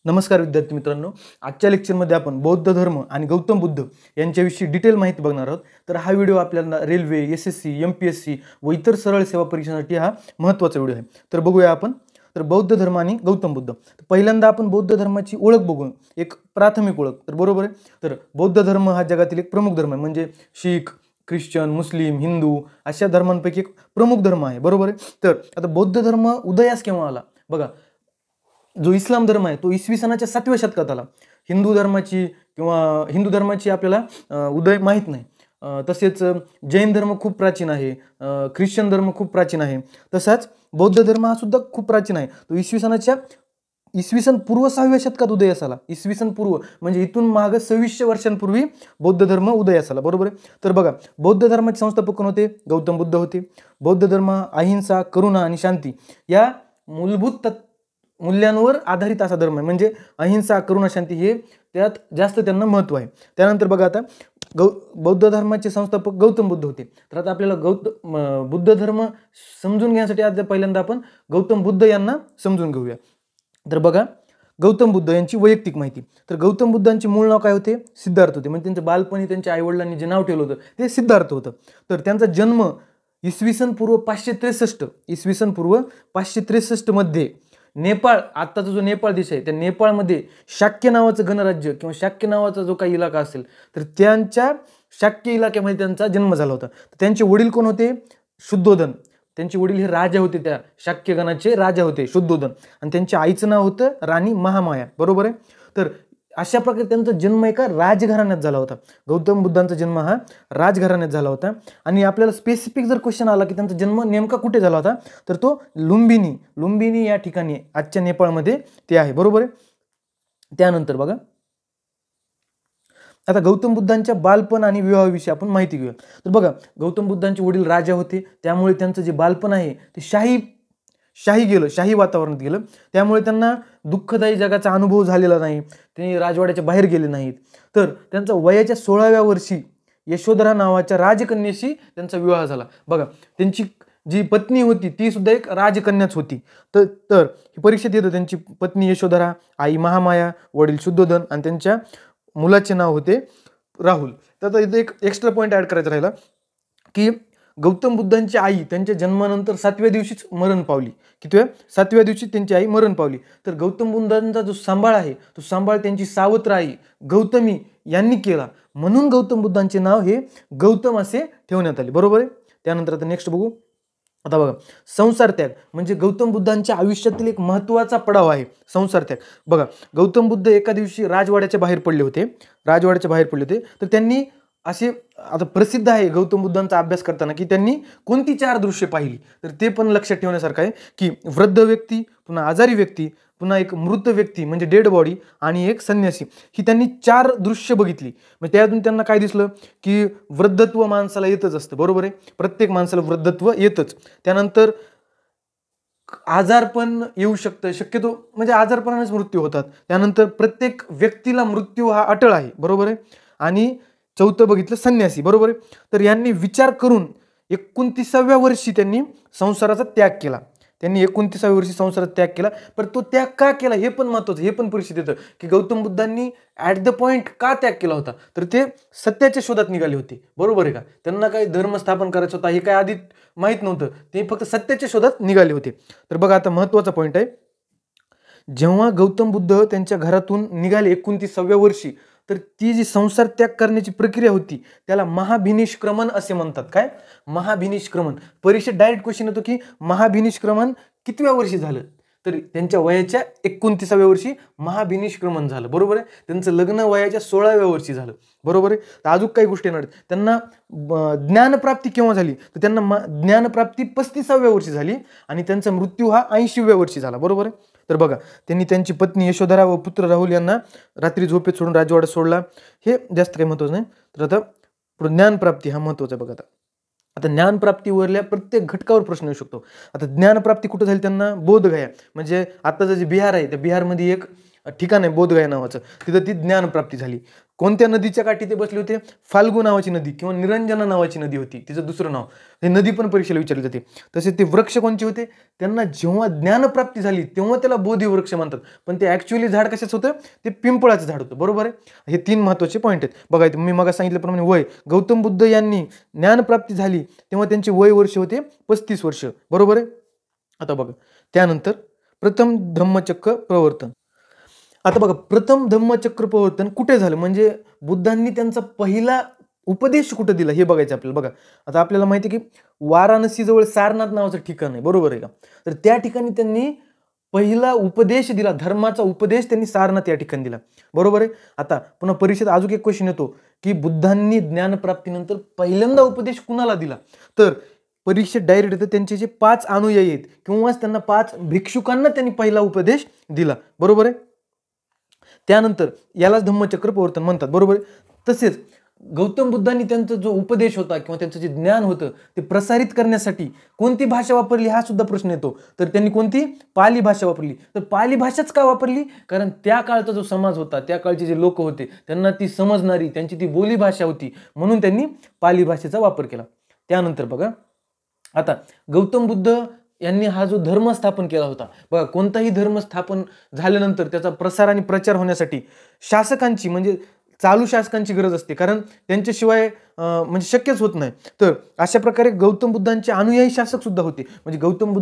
नमस्कार विद्यार्थी मित्रांनो, आजच्या लेक्चरमध्ये आपण बौद्ध धर्म आणि गौतम बुद्ध यांच्याविषयी डिटेल माहिती बघणार आहोत. तर हा व्हिडिओ आपल्याला रेल्वे, SSC, MPSC व इतर सरळ सेवा परीक्षांसाठी हा महत्त्वाचा व्हिडिओ आहे. तर बघूया आपण. तर बौद्ध धर्म आणि गौतम बुद्ध. पहिल्यांदा आपण बौद्ध धर्माची ओळख बघू, एक प्राथमिक ओळख. तर बरोबर आहे. तर बौद्ध धर्म हा जगातील एक प्रमुख धर्म आहे. म्हणजे शीख, ख्रिश्चन, मुस्लिम, हिंदू अशा धर्मांपैकी एक प्रमुख धर्म आहे. बरोबर आहे. तर आता बौद्ध धर्म उदयास केव्हा आला बघा. जो इस्लाम धर्म आहे तो इसवी सनाच्या 7व्या शतकात आला. हिंदू धर्माची आपल्याला उदय माहीत नाही. तसेच जैन धर्म खूप प्राचीन आहे, ख्रिश्चन धर्म खूप प्राचीन आहे, तसाच बौद्ध धर्म हा सुद्धा खूप प्राचीन आहे. तो इसवी सन पूर्व 6व्या शतकात उदयास आला. इसवी सन पूर्व म्हणजे इथून माग 2600 वर्षांपूर्वी बौद्ध धर्म उदयास आला. बरोबर आहे. तर बघा, बौद्ध धर्माचे संस्थापक कोण होते? गौतम बुद्ध होते. बौद्ध धर्म अहिंसा, करुणा आणि शांती या मूलभूत मूल्यांवर आधारित असा धर्म आहे. म्हणजे अहिंसा, करुणा, शांती हे त्यात जास्त त्यांना महत्त्व आहे. त्यानंतर बघा, आता बौद्ध धर्माचे संस्थापक गौतम बुद्ध होते. तर आता आपल्याला बुद्ध धर्म समजून घेण्यासाठी आज पहिल्यांदा आपण गौतम बुद्ध यांना समजून घेऊया. तर बघा, गौतम बुद्ध यांची वैयक्तिक माहिती. तर गौतम बुद्धांचे मूळ नाव काय होते? सिद्धार्थ होते. म्हणजे त्यांचं बालपणी त्यांच्या आईवडिलांनी जे नाव ठेवलं होतं ते सिद्धार्थ होतं. तर त्यांचा जन्म इसवी सन पूर्व 563 मध्ये नेपाळ, आत्ताचा जो नेपाळ देश आहे त्या नेपाळमध्ये शाक्य नावाचं गणराज्य किंवा शाक्य नावाचा जो काही इलाका असेल तर त्यांच्या शाक्य इलाक्यामध्ये त्यांचा जन्म झाला होता. त्यांचे वडील कोण होते? शुद्धोधन. त्यांचे वडील हे राजा होते, त्या शाक्य गणाचे राजा होते शुद्धोधन. आणि त्यांच्या आईचं नाव होतं राणी महामाया. बरोबर आहे. तर अशा प्रकारे त्यांचा जन्म एका राजघराण्यात झाला होता. गौतम बुद्धांचा जन्म हा राजघराण्यात झाला होता. आणि आपल्याला स्पेसिफिक जर क्वेश्चन आला की त्यांचा जन्म नेमका कुठे झाला होता तर तो लुंबिनी या ठिकाणी आजच्या नेपाळमध्ये ते आहे. बरोबर आहे. त्यानंतर बघा, आता गौतम बुद्धांच्या बालपण आणि विवाहाविषयी आपण माहिती घेऊया. तर बघा, गौतम बुद्धांचे वडील राजा होते, त्यामुळे त्यांचं जे बालपण आहे ते शाही वातावरणात गेलं. त्यामुळे त्यांना दुःखदायी जगाचा अनुभव झालेला नाही. ते राजवाड्याच्या बाहेर गेले नाहीत. तर त्यांचा वयाच्या 16व्या वर्षी यशोधरा नावाच्या राजकन्येशी त्यांचा विवाह झाला. बघा, त्यांची जी पत्नी होती ती सुद्धा एक राजकन्याच होती. तर परीक्षेत येतं त्यांची पत्नी यशोधरा, आई महामाया, वडील शुद्धोधन आणि त्यांच्या मुलाचे नाव होते राहुल. तर इथे एक एक्स्ट्रा पॉईंट ॲड करायचा राहिला की गौतम बुद्धांची आई त्यांच्या जन्मानंतर 7व्या दिवशीच मरण पावली. किती 7व्या दिवशी त्यांची आई मरण पावली. तर गौतम बुद्धांचा जो सांभाळ आहे तो सांभाळ त्यांची सावत्र आई गौतमी यांनी केला. म्हणून गौतम बुद्धांचे नाव हे गौतम असे ठेवण्यात आले. बरोबर आहे. त्यानंतर आता नेक्स्ट बघू. आता बघा, संसार त्याग म्हणजे गौतम बुद्धांच्या आयुष्यातील एक महत्त्वाचा पडाव आहे संसार त्याग. बघा, गौतम बुद्ध एका दिवशी राजवाड्याच्या बाहेर पडले होते. तर त्यांनी असे, आता प्रसिद्ध आहे गौतम बुद्धांचा अभ्यास करताना की त्यांनी कोणती 4 दृश्य पाहिली. तर ते पण लक्षात ठेवण्यासारखं आहे की वृद्ध व्यक्ती, पुन्हा आजारी व्यक्ती, पुन्हा एक मृत व्यक्ती म्हणजे डेड बॉडी आणि एक संन्यासी, ही त्यांनी 4 दृश्य बघितली. म्हणजे त्यातून त्यांना काय दिसलं की वृद्धत्व माणसाला येतच असतं. बरोबर आहे. प्रत्येक माणसाला वृद्धत्व येतच. त्यानंतर आजारपण येऊ शकतं, शक्यतो म्हणजे आजारपणानेच मृत्यू होतात. त्यानंतर प्रत्येक व्यक्तीला मृत्यू हा अटळ आहे. बरोबर आहे. आणि चौथं बघितलं संन्यासी. बरोबर आहे. तर यांनी विचार करून 29व्या वर्षी त्यांनी संसाराचा त्याग केला. पण तो त्याग का केला हे पण महत्त्वाचं, हे पण परीक्षेत येतं की गौतम बुद्धांनी ॲट द पॉइंट का त्याग केला होता. तर ते सत्याच्या शोधात निघाले होते. बरोबर आहे का. त्यांना काही धर्म स्थापन करायचं होता हे काय आधी माहीत नव्हतं. ते फक्त सत्याच्या शोधात निघाले होते. तर बघा, आता महत्त्वाचा पॉईंट आहे. जेव्हा गौतम बुद्ध त्यांच्या घरातून निघाले 29व्या वर्षी, तर ती जी संसार त्याग करण्याची प्रक्रिया होती त्याला महाभिनिष्क्रमण असे म्हणतात. काय? महाभिनिष्क्रमण. परीक्षेत डायरेक्ट क्वेश्चन येतो की महाभिनिष्क्रमण कितव्या वर्षी झालं. तर त्यांच्या वयाच्या 29व्या वर्षी महाभिनिष्क्रमण झालं. बरोबर आहे. त्यांचं लग्न वयाच्या 16व्या वर्षी झालं. बरोबर आहे. तर अजून काही गोष्टी येणार. त्यांना ज्ञानप्राप्ती केव्हा झाली तर त्यांना ज्ञानप्राप्ती 35व्या वर्षी झाली आणि त्यांचा मृत्यू हा 80व्या वर्षी झाला. बरोबर आहे. तर बघा, त्यांनी त्यांची पत्नी यशोधरा व पुत्र राहुल यांना रात्री झोपेत सोडून राजवाडा सोडला. हे जास्त काही महत्त्वाचं नाही. तर आता ज्ञानप्राप्ती हा महत्त्वाचा आहे. बघा, आता ज्ञानप्राप्तीवरल्या प्रत्येक घटकावर प्रश्न येऊ शकतो. आता ज्ञानप्राप्ती कुठं झाली त्यांना? बोधगया म्हणजे आत्ताचं जे बिहार आहे त्या बिहारमध्ये एक ठिकाण आहे बोधगया नावाचं, तिथं ती ज्ञानप्राप्ती झाली. कोणत्या नदीच्या काठी ते बसले होते? फाल्गू नावाची नदी किंवा निरंजना नावाची नदी होती, तिचं दुसरं नाव. हे नदी पण परीक्षेला विचारली जाते. तसेच ते वृक्ष कोणते होते? त्यांना जेव्हा ज्ञानप्राप्ती झाली तेव्हा त्याला बोधी वृक्ष म्हणतात, पण ते ऍक्च्युअली झाड कशाचं होतं? ते पिंपळाचं झाड होतं. बरोबर आहे. हे 3 महत्त्वाचे पॉईंट आहेत. बघा इथे मी मग सांगितल्याप्रमाणे वय, गौतम बुद्ध यांनी ज्ञानप्राप्ती झाली तेव्हा त्यांचे वय वर्ष होते 35 वर्ष. बरोबर आहे. आता बघा त्यानंतर प्रथम धम्मचक्र प्रवर्तन. आता बघा प्रथम धम्मचक्र प्रवर्तन कुठे झालं, म्हणजे बुद्धांनी त्यांचा पहिला उपदेश कुठे दिला हे बघायचं आपल्याला. बघा आता आपल्याला माहिती आहे की वाराणसी जवळ सारनाथ नावाचं ठिकाण आहे. बरोबर आहे का? तर त्या ठिकाणी त्यांनी पहिला उपदेश दिला, धर्माचा उपदेश त्यांनी सारनाथ या ठिकाणी दिला. बरोबर आहे. आता पुन्हा परीक्षेत अजून एक क्वेश्चन येतो की बुद्धांनी ज्ञानप्राप्तीनंतर पहिल्यांदा उपदेश कुणाला दिला? तर परीक्षेत डायरेक्ट येतं त्यांचे जे 5 अनुयायी आहेत किंवा त्यांना 5 भिक्षुकांना त्यांनी पहिला उपदेश दिला. बरोबर आहे. त्यानंतर यालाच धम्मचक्र प्रवर्तन म्हणतात. बरोबर आहे. तसेच गौतम बुद्धांनी त्यांचा जो उपदेश होता किंवा त्यांचं जे ज्ञान होतं ते प्रसारित करण्यासाठी कोणती भाषा वापरली हा सुद्धा प्रश्न येतो. तर त्यांनी कोणती? पाली भाषा वापरली. तर पाली भाषाच का वापरली? कारण त्या काळचा जो समाज होता, त्या काळचे जे लोक होते त्यांना ती समजणारी, त्यांची ती बोली भाषा होती, म्हणून त्यांनी पाली भाषेचा वापर केला. त्यानंतर बघा आता गौतम बुद्ध यांनी हा जो धर्म स्थापन केला होता, बघा कोणताही धर्म स्थापन झाल्यानंतर त्याचा प्रसार आणि प्रचार होण्यासाठी शासकांची म्हणजे चालू शासकांची गरज असते, कारण त्यांच्याशिवाय म्हणजे शक्यच होत नाही. तर अशा प्रकारे गौतम बुद्धांचे अनुयायी शासक सुद्धा होते. म्हणजे गौतम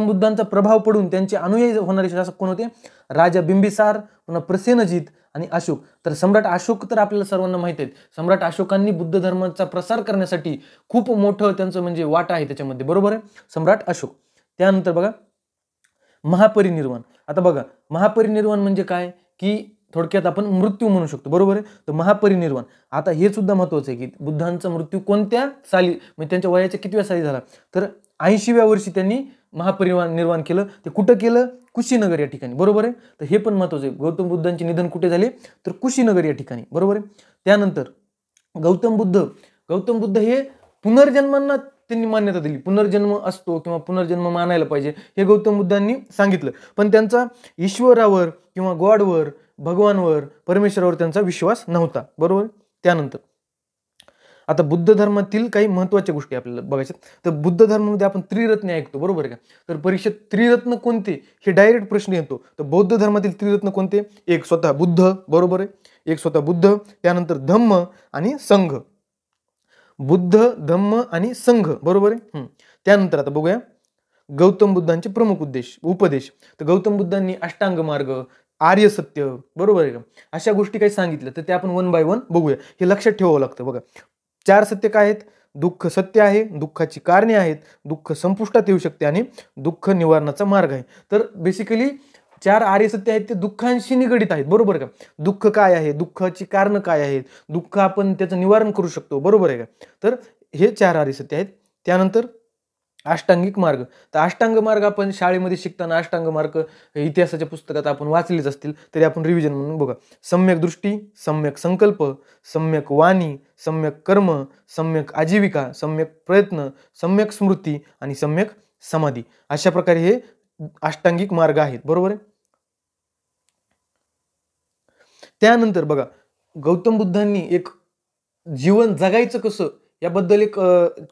बुद्धांचा प्रभाव पडून त्यांचे अनुयायी होणारे शासक कोण होते? राजा बिंबिसार, पुन्हा प्रसेनजीत आणि अशोक. तर सम्राट अशोक तर आपल्याला सर्वांना माहित आहेत. सम्राट अशोकांनी बुद्ध धर्माचा प्रसार करण्यासाठी खूप मोठं त्यांचं म्हणजे वाटा आहे त्याच्यामध्ये. बरोबर आहे. सम्राट अशोक. त्यानंतर बघा महापरिनिर्वाण. आता बघा महापरिनिर्वाण म्हणजे काय की थोडक्यात आपण मृत्यू म्हणू शकतो. बरोबर आहे. तर महापरिनिर्वाण आता हे सुद्धा महत्वाचं आहे की बुद्धांचा मृत्यू कोणत्या साली म्हणजे त्यांच्या वयाच्या कितव्या साली झाला? तर 80व्या वर्षी त्यांनी महापरिनिर्वाण केलं. ते कुठं केलं? कुशीनगर या ठिकाणी. बरोबर आहे. तर हे पण महत्वाचं आहे. गौतम बुद्धांचे निधन कुठे झाले? तर कुशीनगर या ठिकाणी. बरोबर आहे. त्यानंतर गौतम बुद्ध हे पुनर्जन्मांना त्यांनी मान्यता दिली. पुनर्जन्म असतो किंवा पुनर्जन्म मानायला पाहिजे हे गौतम बुद्धांनी सांगितलं, पण त्यांचा ईश्वरावर किंवा गॉडवर, भगवानवर, परमेश्वरावर त्यांचा विश्वास नव्हता. बरोबर. त्यानंतर आता बुद्ध धर्मातील काही महत्त्वाच्या गोष्टी आपल्याला बघायच्या. तर बुद्ध धर्मामध्ये आपण त्रिरत्न ऐकतो. बरोबर आहे का? तर परीक्षेत त्रिरत्न कोणते हे डायरेक्ट प्रश्न येतो. तर बौद्ध धर्मातील त्रिरत्न कोणते? एक स्वतः बुद्ध. बरोबर आहे. एक स्वतः बुद्ध, त्यानंतर धम्म आणि संघ. बुद्ध, धम्म आणि संघ. बरोबर आहे. त्यानंतर आता बघूया गौतम बुद्धांचे प्रमुख उपदेश. तर गौतम बुद्धांनी अष्टांग मार्ग, आर्य सत्य, बरोबर आहे का, अशा गोष्टी काही सांगितल्या. तर ते आपण 1 बाय 1 बघूया. हे लक्षात ठेवावं लागतं. बघा 4 सत्य काय आहेत? दुःख सत्य आहे, दुःखाची कारणे आहेत, दुःख संपुष्टात येऊ शकते आणि दुःख निवारणाचा मार्ग आहे. तर बेसिकली 4 आर्य सत्य आहेत ते दुःखांशी निगडित आहेत. बरोबर का? दुःख काय आहे, दुःखाची कारण काय आहेत, दुःख आपण त्याचं निवारण करू शकतो. बरोबर आहे का? तर हे 4 आर्य सत्य आहेत. त्यानंतर अष्टांगिक मार्ग. तर अष्टांग मार्ग आपण शाळेमध्ये शिकताना अष्टांग मार्ग इतिहासाच्या पुस्तकात आपण वाचलेच असतील, तरी आपण रिव्हिजन म्हणून बघा. सम्यक दृष्टी, सम्यक संकल्प, सम्यक वाणी, सम्यक कर्म, सम्यक आजीविका, सम्यक प्रयत्न, सम्यक स्मृती आणि सम्यक समाधी. अशा प्रकारे हे अष्टांगिक मार्ग आहेत. बरोबर आहे. त्यानंतर बघा गौतम बुद्धांनी एक जीवन जगायचं कसं याबद्दल एक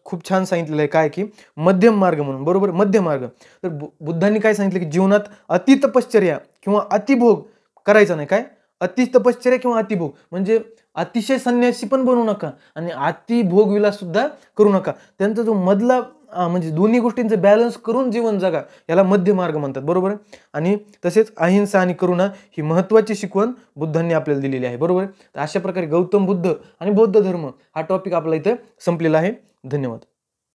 खूप छान सांगितलेलं आहे. काय की मध्यम मार्ग म्हणून. बरोबर. मध्य मार्ग. तर बुद्धांनी काय सांगितलं की जीवनात अति तपश्चर्या किंवा अतिभोग करायचा नाही. काय? अति तपश्चर्या किंवा अतिभोग म्हणजे अतिशय संन्यासी पण बनू नका आणि अति भोग विलास सुद्धा करू नका. त्यांचा जो मधला म्हणजे दोन्ही गोष्टींचा बॅलन्स करून जीवन जगा याला मध्य मार्ग म्हणतात. बरोबर. आणि तसेच अहिंसा आणि करुणा ही महत्त्वाची शिकवण बुद्धांनी आपल्याला दिलेली आहे. बरोबर. तर अशा प्रकारे गौतम बुद्ध आणि बौद्ध धर्म हा टॉपिक आपला इथे संपलेला आहे. धन्यवाद.